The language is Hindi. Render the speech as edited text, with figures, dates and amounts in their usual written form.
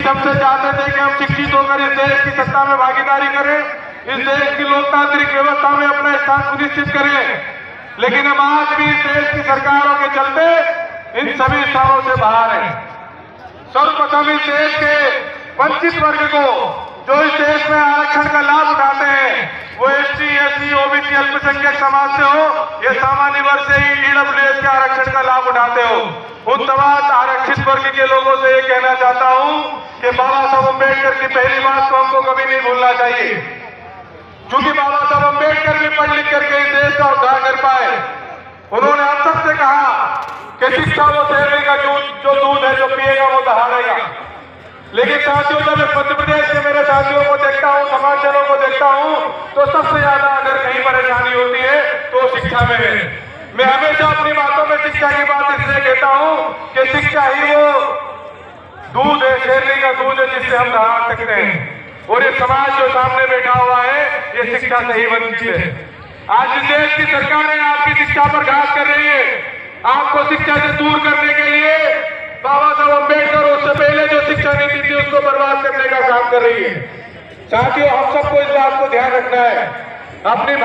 सबसे चाहते थे कि हम शिक्षित होकर इस देश की सत्ता में भागीदारी करें, इस देश की लोकतांत्रिक व्यवस्था में अपना स्थान सुनिश्चित करें। लेकिन हम आज भी इस देश की सरकारों के चलते इन सभी स्थानों से बाहर हैं। सर्वप्रथम इस देश के वंचित वर्ग को, जो इस देश में आरक्षण का लाभ उठाते हैं, वो एसटी, एससी, ओबीसी, अल्पसंख्यक समाज से हो या सामान्य वर्ग से ही ईडब्ल्यूएस के आरक्षण का लाभ उठाते हो, उन तमाम आरक्षित वर्ग के लोगों से ये कहना चाहता हूं कि बाबा साहब अम्बेडकर की पहली बात को हमको कभी नहीं भूलना चाहिए। क्योंकि बाबा साहब अम्बेडकर भी पढ़ लिख करके इस देश का उद्धार कर पाए। उन्होंने हम सबसे कहा कि शिक्षा वो शेरनी का जो दूध है, जो पिएगा वो दहाड़ेगा। लेकिन साथियों, जब मैं मध्य प्रदेश के मेरे साथियों को देखता हूँ, समाजजनों को देखता हूँ, तो सबसे ज्यादा अगर कहीं परेशानी होती है तो शिक्षा में है। मैं हमेशा अपनी बातों में शिक्षा की बात इसलिए कहता हूँ कि शिक्षा ही वो दूध है, शेरनी का दूध है, जिससे हम दहाड़ सकते हैं। और ये समाज जो सामने बैठा हुआ है, ये शिक्षा से ही वंचित है। आज इस देश की सरकारें आपकी शिक्षा पर घात कर रही है। आपको शिक्षा से दूर करने के लिए बाबा साहब अम्बेडकर उससे पहले जो शिक्षा नीति थी उसको बर्बाद करने का काम कर रही है। साथियों, हम सबको इस बात को ध्यान रखना है। अपनी